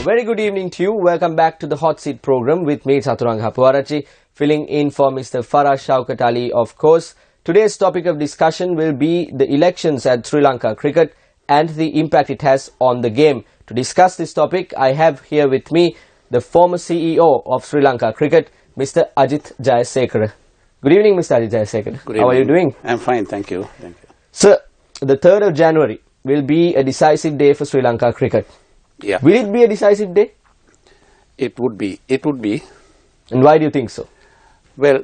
Very good evening to you. Welcome back to the Hot Seat program with me, Chaturanga Hapuarachi, filling in for Mr. Farah Shaukat Ali, of course. Today's topic of discussion will be the elections at Sri Lanka cricket and the impact it has on the game. To discuss this topic, I have here with me the former CEO of Sri Lanka cricket, Mr. Ajith Jayasekara. Good evening, Mr. Ajith Jayasekara. Good evening. How are you doing? I'm fine, thank you. Sir, the 3rd of January will be a decisive day for Sri Lanka cricket. Yeah. Will it be a decisive day? It would be. It would be. And why do you think so? Well,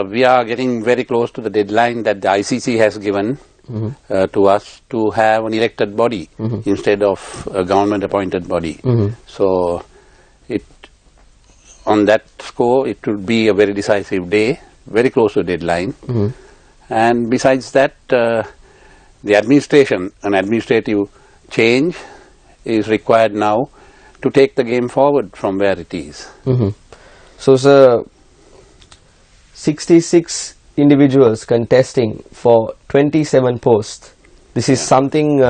we are getting very close to the deadline that the ICC has given to us to have an elected body instead of a government-appointed body. So, on that score, it would be a very decisive day, very close to the deadline. And besides that, the administration, an administrative change is required now to take the game forward from where it is. So, sir, 66 individuals contesting for 27 posts. This is something,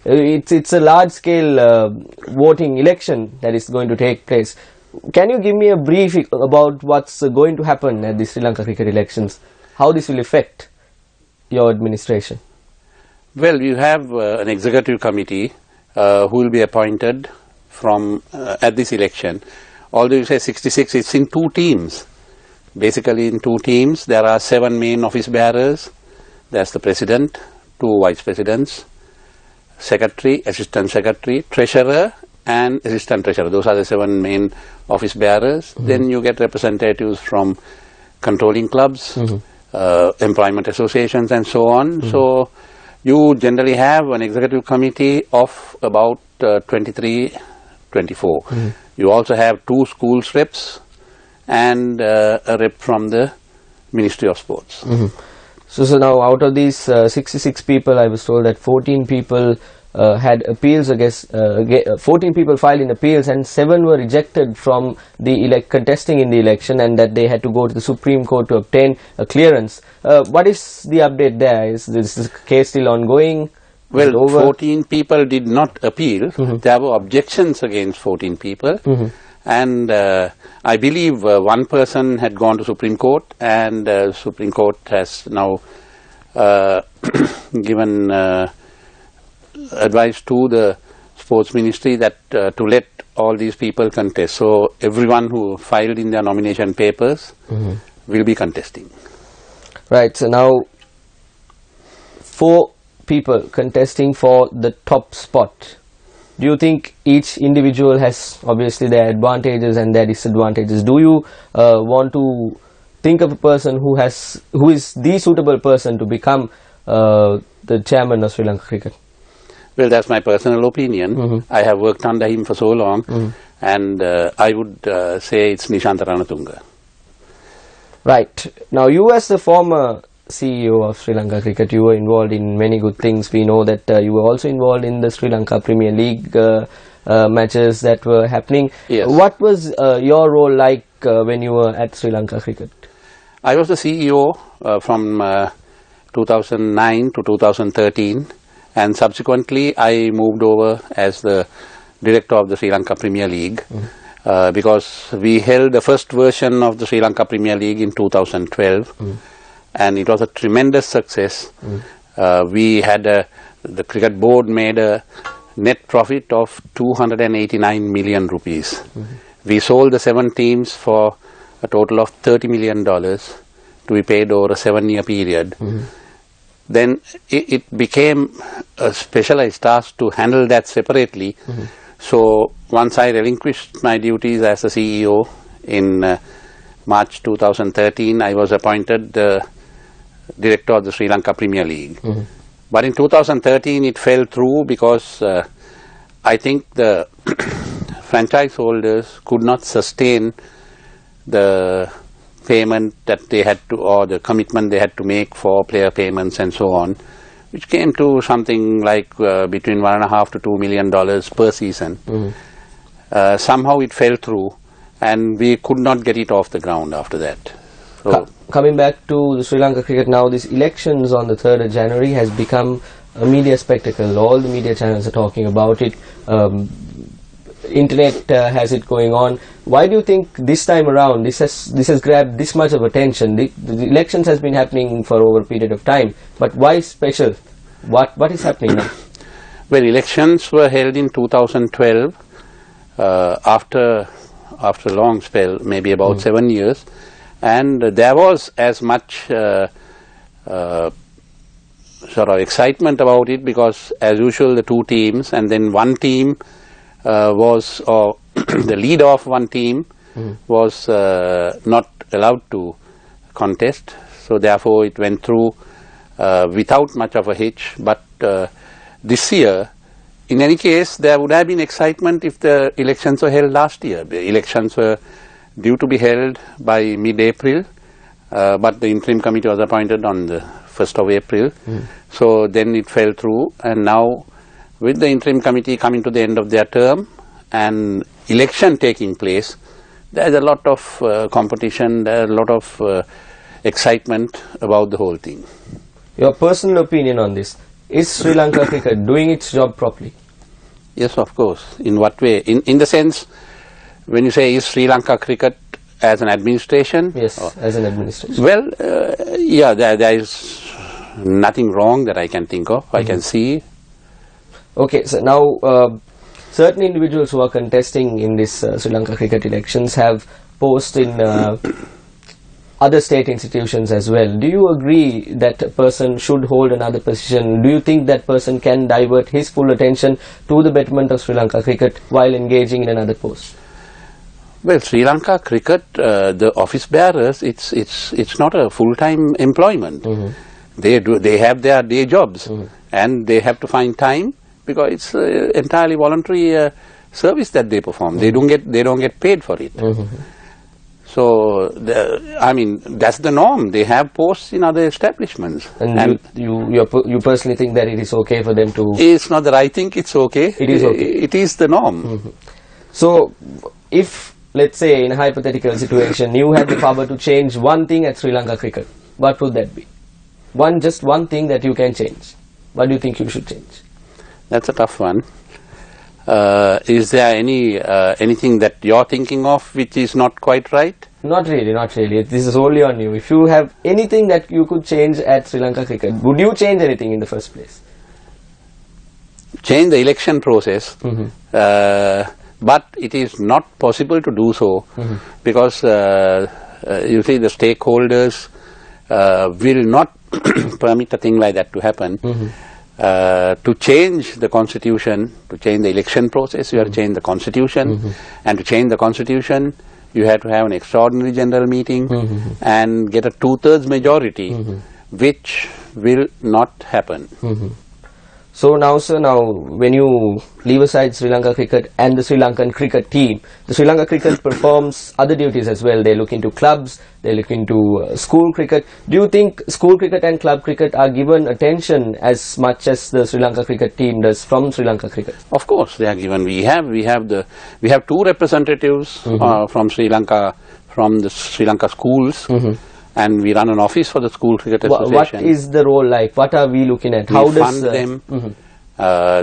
it's a large-scale voting election that is going to take place. Can you give me a brief about what's going to happen at the Sri Lanka cricket elections? How this will affect your administration? Well, you have an executive committee who will be appointed from at this election. Although you say 66, it's in 2 teams. Basically in 2 teams, there are 7 main office bearers. That's the president, 2 vice presidents, secretary, assistant secretary, treasurer and assistant treasurer. Those are the 7 main office bearers. Then you get representatives from controlling clubs, employment associations and so on. So you generally have an executive committee of about 23, 24. You also have 2 schools reps and a rep from the Ministry of Sports. So now out of these 66 people, I was told that 14 people had appeals against, 14 people filed in appeals and 7 were rejected from the contesting in the election, and that they had to go to the Supreme Court to obtain a clearance. What is the update there? Is this case still ongoing? Well, 14 people did not appeal. There were objections against 14 people. And I believe 1 person had gone to Supreme Court, and Supreme Court has now given advice to the Sports Ministry that to let all these people contest. So everyone who filed in their nomination papers will be contesting. Right, so now 4 people contesting for the top spot. Do you think each individual has obviously their advantages and their disadvantages? Do you want to think of a person who is the suitable person to become the chairman of Sri Lanka cricket? Well, that's my personal opinion. I have worked under him for so long, and I would say it's Nishantha Ranatunga. Right. Now, you as the former CEO of Sri Lanka cricket, you were involved in many good things. We know that you were also involved in the Sri Lanka Premier League matches that were happening. Yes. What was your role like when you were at Sri Lanka cricket? I was the CEO from 2009 to 2013, and subsequently I moved over as the director of the Sri Lanka Premier League because we held the first version of the Sri Lanka Premier League in 2012. And it was a tremendous success. We had the cricket board made a net profit of 289 million rupees. We sold the 7 teams for a total of $30 million to be paid over a 7-year period. Then it became a specialized task to handle that separately. So once I relinquished my duties as the CEO in March 2013, I was appointed director of the Sri Lanka Premier League. But in 2013 it fell through because I think the franchise holders could not sustain the payment that they had to, or the commitment they had to make for player payments and so on, which came to something like between $1.5 to $2 million per season. Somehow it fell through and we could not get it off the ground after that. So, coming back to the Sri Lanka cricket now, these elections on the 3rd of January has become a media spectacle. All the media channels are talking about it. internet has it going on. Why do you think this time around this has grabbed this much of attention? The elections has been happening for over a period of time, but why special? What is happening now? Well, elections were held in 2012 after a long spell, maybe about 7 years, and there was as much sort of excitement about it, because as usual the two teams, and then one team was, or the leader of one team was not allowed to contest, so therefore it went through without much of a hitch. But this year, in any case, there would have been excitement if the elections were held last year. The elections were due to be held by mid-April, but the interim committee was appointed on the 1st of April. So then it fell through, and now with the interim committee coming to the end of their term and election taking place, there is a lot of competition, there is a lot of excitement about the whole thing. Your personal opinion on this: is Sri Lanka cricket doing its job properly? Yes, of course. In what way? In the sense, when you say is Sri Lanka cricket as an administration? Yes, as an administration. Well, yeah, there is nothing wrong that I can think of. I can see. Okay, so now certain individuals who are contesting in this Sri Lanka cricket elections have posts in other state institutions as well. Do you agree that a person should hold another position? Do you think that person can divert his full attention to the betterment of Sri Lanka cricket while engaging in another post? Well, Sri Lanka cricket, the office bearers, it's not a full-time employment. They have their day jobs, and they have to find time, because it's entirely voluntary service that they perform. They don't get paid for it. So, I mean, that's the norm. They have posts in other establishments. And you personally think that it is okay for them to... It's not that I think it's okay. It is okay. It is the norm. So, if, let's say, in a hypothetical situation, you had the power to change one thing at Sri Lanka cricket, what would that be? Just one thing that you can change. What do you think you should change? That's a tough one. Is there anything that you're thinking of which is not quite right? Not really, not really. This is only on you. If you have anything that you could change at Sri Lanka cricket, would you change anything in the first place? Change the election process, but it is not possible to do so, because you see, the stakeholders will not permit a thing like that to happen. To change the constitution, to change the election process, you have to change the constitution, and to change the constitution, you have to have an extraordinary general meeting and get a 2/3 majority, which will not happen. So now, sir, when you leave aside Sri Lanka cricket and the Sri Lankan cricket team, the Sri Lanka cricket performs other duties as well. They look into clubs, they look into school cricket. Do you think school cricket and club cricket are given attention as much as the Sri Lanka cricket team does from Sri Lanka cricket? Of course, they are given. We have two representatives from Sri Lanka, from the Sri Lanka schools. And we run an office for the School Cricket Association. What is the role like? What are we looking at? We fund them.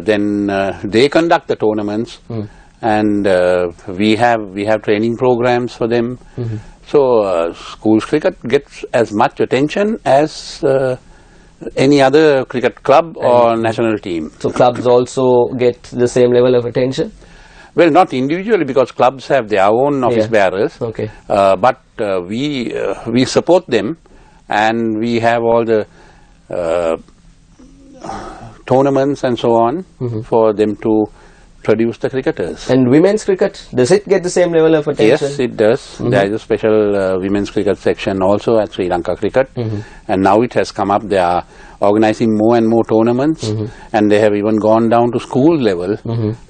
Then they conduct the tournaments, and we have training programs for them. So schools cricket gets as much attention as any other cricket club or national team. So clubs also get the same level of attention? Well, not individually, because clubs have their own office bearers. Okay. But we support them, and we have all the tournaments and so on for them to produce the cricketers. And women's cricket, does it get the same level of attention? Yes, it does. There is a special women's cricket section also at Sri Lanka cricket, and now it has come up. They are organizing more and more tournaments, and they have even gone down to school level,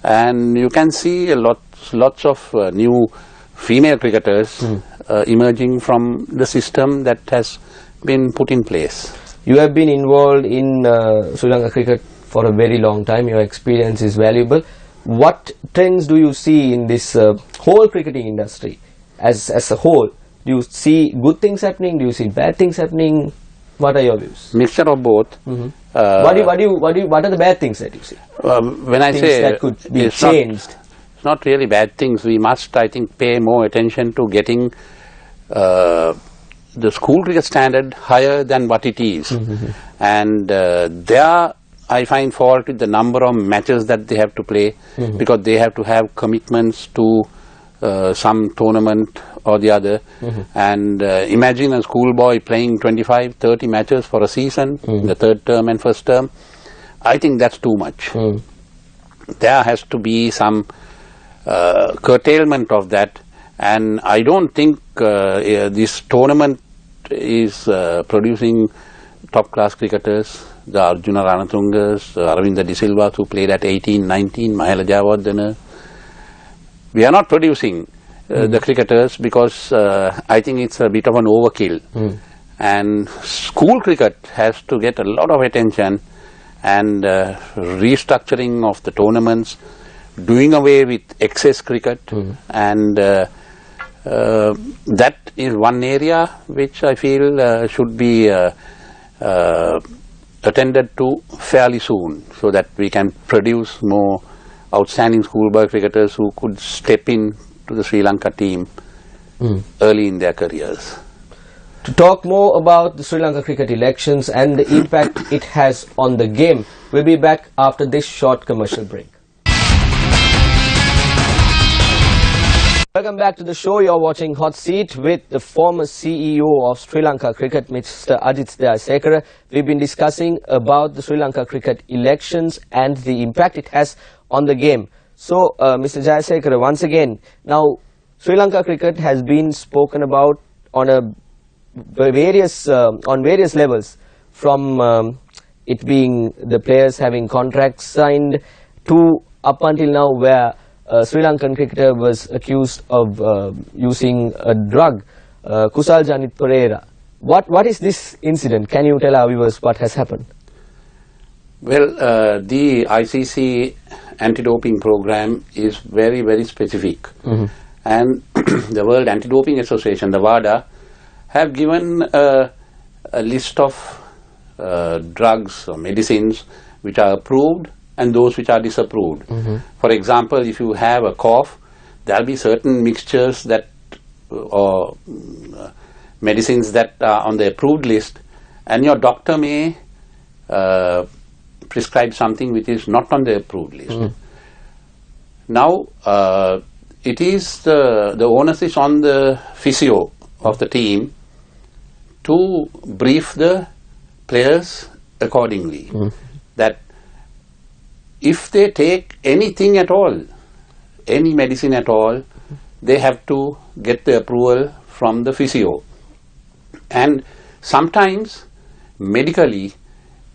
and you can see lots of new female cricketers emerging from the system that has been put in place. You have been involved in Sri Lanka cricket for a very long time. Your experience is valuable. What trends do you see in this whole cricketing industry as a whole? Do you see good things happening? Do you see bad things happening? What are your views? Mixture of both. What are the bad things that you see? When I things say that could be changed. It's not really bad things. We must, I think, pay more attention to getting the school cricket standard higher than what it is. And there I find fault with the number of matches that they have to play, because they have to have commitments to some tournament or the other. And imagine a schoolboy playing 25, 30 matches for a season, in the third term and first term. I think that's too much. There has to be some curtailment of that, and I don't think this tournament is producing top-class cricketers. The Arjuna Ranatungas, Aravinda De Silva, who played at 18, 19, Mahela Jayawardena. We are not producing the cricketers, because I think it's a bit of an overkill. And school cricket has to get a lot of attention, and restructuring of the tournaments, doing away with excess cricket, and that is one area which I feel should be attended to fairly soon, so that we can produce more outstanding schoolboy cricketers who could step in to the Sri Lanka team early in their careers. To talk more about the Sri Lanka cricket elections and the impact it has on the game, we'll be back after this short commercial break. Welcome back to the show. You're watching Hot Seat with the former CEO of Sri Lanka Cricket, Mr. Ajith Jayasekara. We've been discussing about the Sri Lanka cricket elections and the impact it has on the game. So, Mr. Jayasekara, once again, now Sri Lanka cricket has been spoken about on various levels, from it being the players having contracts signed to up until now where a Sri Lankan cricketer was accused of using a drug, Kusal Janit Pereira. What is this incident? Can you tell our viewers what has happened? Well, the ICC anti-doping program is very, very specific. And the World Anti-Doping Association, the WADA, have given a list of drugs or medicines which are approved and those which are disapproved. For example, if you have a cough, there will be certain mixtures that or medicines that are on the approved list, and your doctor may prescribe something which is not on the approved list. Now, it is the onus is on the physio of the team to brief the players accordingly, that if they take anything at all, any medicine at all, they have to get the approval from the physio. And sometimes medically,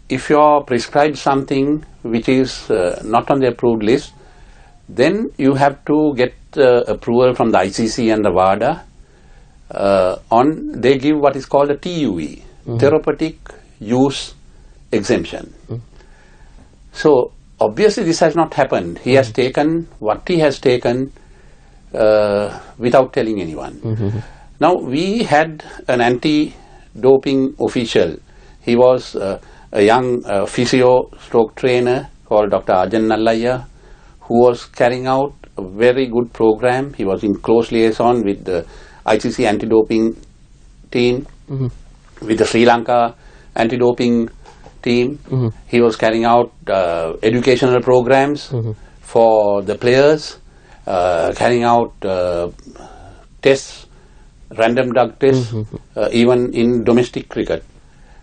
if you are prescribed something which is not on the approved list, then you have to get approval from the ICC and the WADA. They give what is called a TUE, therapeutic use exemption. So obviously this has not happened. He has taken what he has taken without telling anyone. Now, we had an anti-doping official. He was a young physio stroke trainer called Dr. Arjan Nallaya, who was carrying out a very good program. He was in close liaison with the ICC anti-doping team, with the Sri Lanka anti-doping team. He was carrying out educational programs for the players, carrying out tests, random drug tests, even in domestic cricket.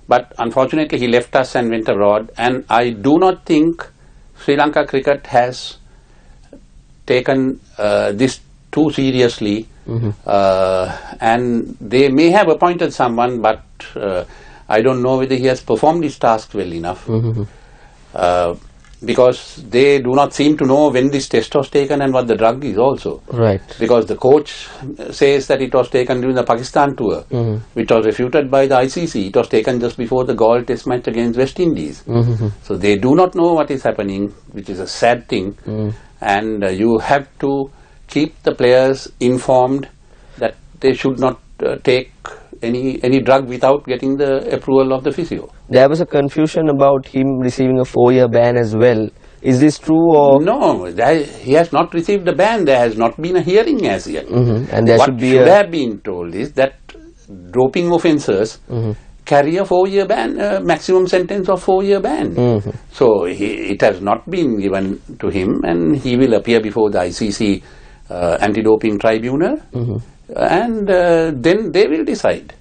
But unfortunately he left us and went abroad, and I do not think Sri Lanka cricket has taken this too seriously, and they may have appointed someone, but I don't know whether he has performed his task well enough, because they do not seem to know when this test was taken and what the drug is also. Right. Because the coach says that it was taken during the Pakistan tour, which was refuted by the ICC. It was taken just before the Galle test match against West Indies. So they do not know what is happening, which is a sad thing. And you have to keep the players informed that they should not take any drug without getting the approval of the physio. There was a confusion about him receiving a 4-year ban as well. Is this true or? No, he has not received a ban. There has not been a hearing as yet. And there what should be should have been told is that doping offences carry a 4-year ban, maximum sentence of 4-year ban. So it has not been given to him, and he will appear before the ICC anti-doping tribunal, and then they will decide.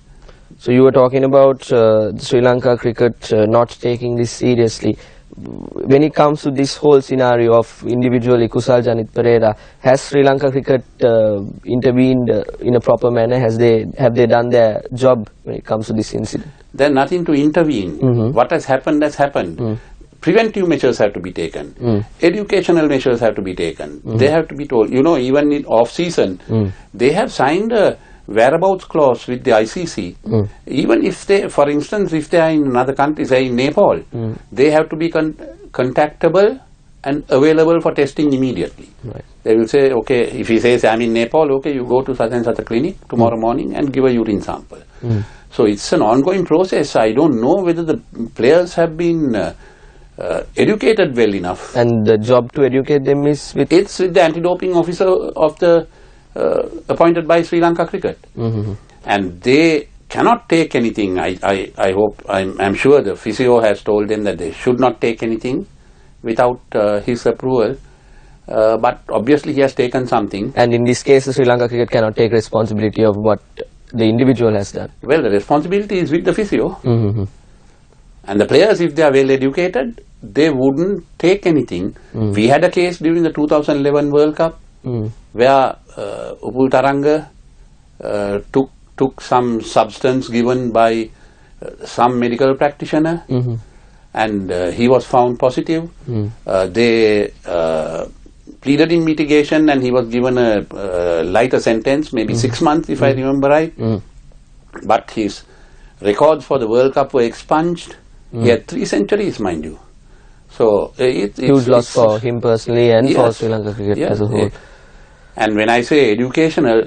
So you were talking about Sri Lanka cricket not taking this seriously. When it comes to this whole scenario of individually Kusal Janit Pereira, has Sri Lanka cricket intervened in a proper manner? Have they done their job when it comes to this incident? There's nothing to intervene. What has happened has happened. Preventive measures have to be taken. Educational measures have to be taken. They have to be told. You know, even in off-season, they have signed a whereabouts clause with the ICC. Even if they, for instance, if they are in another country, say in Nepal, they have to be contactable and available for testing immediately. Right. They will say, okay, if he says, I'm in Nepal, okay, you go to such and such a clinic tomorrow morning and give a urine sample. So it's an ongoing process. I don't know whether the players have been educated well enough. And the job to educate them is with? It's with the anti-doping officer of the appointed by Sri Lanka Cricket. And they cannot take anything. I hope, I'm sure the physio has told them that they should not take anything without his approval. But obviously he has taken something. And in this case, the Sri Lanka Cricket cannot take responsibility of what the individual has done. Well, the responsibility is with the physio. And the players, if they are well educated, they wouldn't take anything. We had a case during the 2011 World Cup where Upul Taranga took some substance given by some medical practitioner, and he was found positive. They pleaded in mitigation, and he was given a lighter sentence, maybe 6 months if I remember right. But his records for the World Cup were expunged. He had 3 centuries, mind you. So it's huge loss for him personally and for Sri Lanka cricket as a whole. And when I say educational,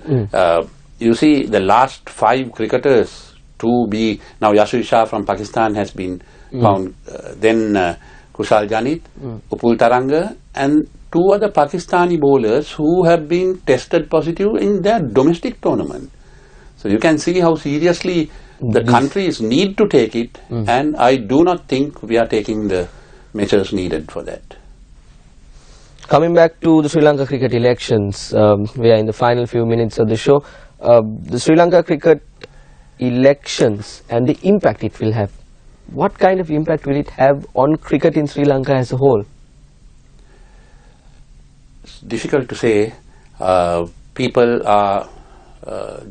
you see the last 5 cricketers to be, now Yashir Shah from Pakistan has been found, then Kusal Janit, Upul Taranga, and 2 other Pakistani bowlers who have been tested positive in their domestic tournament. So you can see how seriously the countries need to take it, and I do not think we are taking the measures needed for that. Coming back to the Sri Lanka cricket elections, we are in the final few minutes of the show. The Sri Lanka cricket elections and the impact it will have. What kind of impact will it have on cricket in Sri Lanka as a whole? It's difficult to say. People are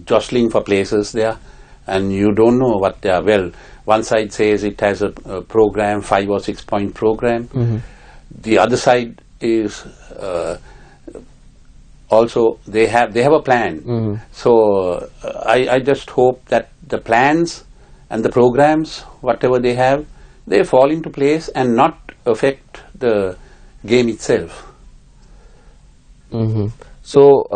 jostling for places there, and you don't know what they are. Well, one side says it has a program, 5 or 6 point program. The other side is also they have a plan. So I just hope that the plans and the programs, whatever they have, they fall into place and not affect the game itself. So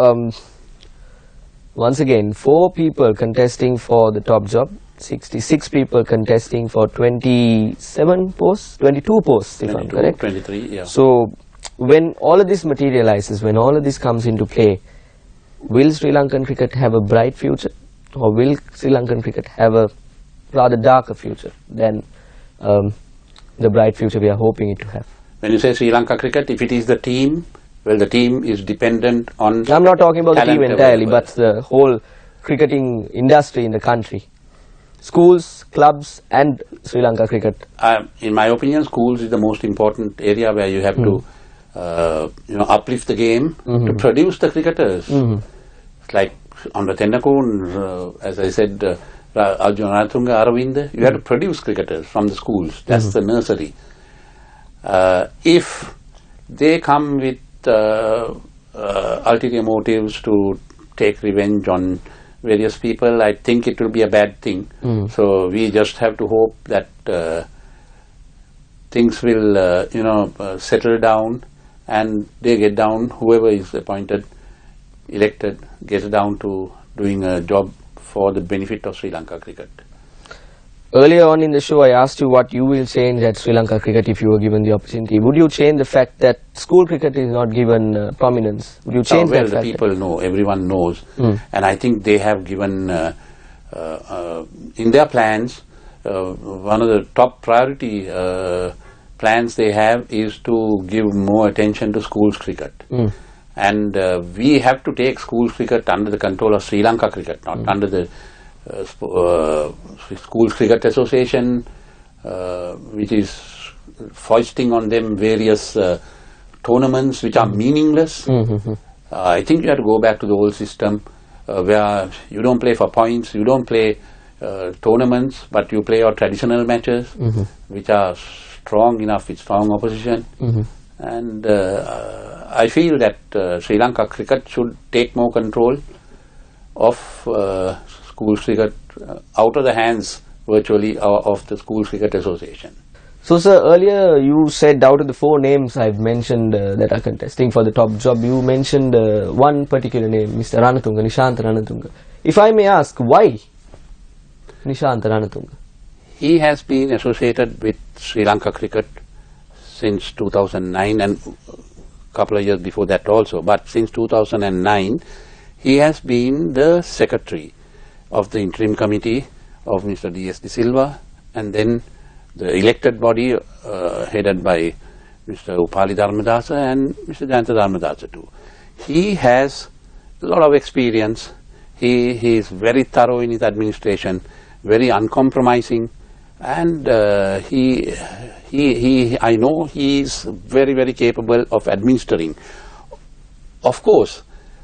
once again, 4 people contesting for the top job, 66 people contesting for 27 posts, 22 posts if I'm correct. 23, yeah. So when all of this materializes, when all of this comes into play, will Sri Lankan cricket have a bright future, or will Sri Lankan cricket have a rather darker future than the bright future we are hoping it to have? When you say Sri Lanka cricket, if it is the team, well, the team is dependent on... I'm not talking about the team entirely, but the whole cricketing industry in the country. Schools, clubs and Sri Lanka cricket. In my opinion, schools is the most important area where you have to uplift the game to produce the cricketers. It's like on the Tennakun, as I said, Arjuna Ranatunga, Aravinda, you have to produce cricketers from the schools. That's the nursery. If they come with ulterior motives to take revenge on various people, I think it will be a bad thing. So we just have to hope that things will settle down, and they get down, whoever is appointed, elected, gets down to doing a job for the benefit of Sri Lanka cricket. Earlier on in the show, I asked you what you will change at Sri Lanka cricket if you were given the opportunity. Would you change the fact that school cricket is not given prominence? Would you change that fact? Well, the people know, everyone knows, and I think they have given in their plans, one of the top priority plans they have is to give more attention to schools cricket. And we have to take schools cricket under the control of Sri Lanka cricket, not under the Schools Cricket Association, which is foisting on them various tournaments which are meaningless. I think you have to go back to the old system where you don't play for points, you don't play tournaments, but you play your traditional matches which are strong enough with strong opposition. And I feel that Sri Lanka cricket should take more control of schools cricket out of the hands virtually of the Schools Cricket Association. So sir, earlier you said out of the 4 names I've mentioned that are contesting for the top job, you mentioned one particular name, Mr. Ranatunga, Nishantha Ranatunga. If I may ask, why Nishantha Ranatunga? He has been associated with Sri Lanka cricket since 2009 and a couple of years before that also, but since 2009 he has been the secretary of the interim committee of Mr. D.S. De Silva, and then the elected body headed by Mr. Upali Dharmadasa and Mr. Jayanta Dharmadasa too. He has a lot of experience. He is very thorough in his administration, very uncompromising, and I know he is very, very capable of administering. Of course,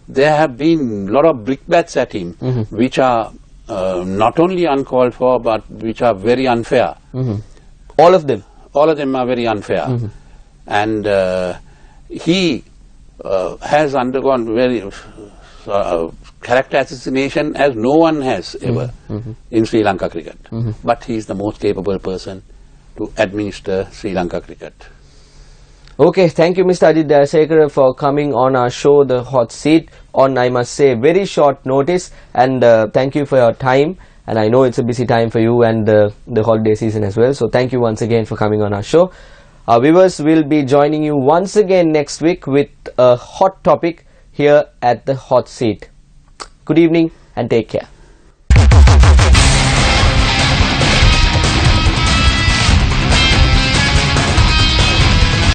there have been a lot of brickbats at him, which are not only uncalled for, but which are very unfair. All of them? All of them are very unfair. And he has undergone very character assassination as no one has ever in Sri Lanka cricket. But he is the most capable person to administer Sri Lanka cricket. Okay, thank you Mr. Ajit Dayasekara for coming on our show, The Hot Seat, on, I must say, very short notice, and thank you for your time, and I know it's a busy time for you and the holiday season as well, so thank you once again for coming on our show. Our viewers will be joining you once again next week with a hot topic here at The Hot Seat. Good evening and take care.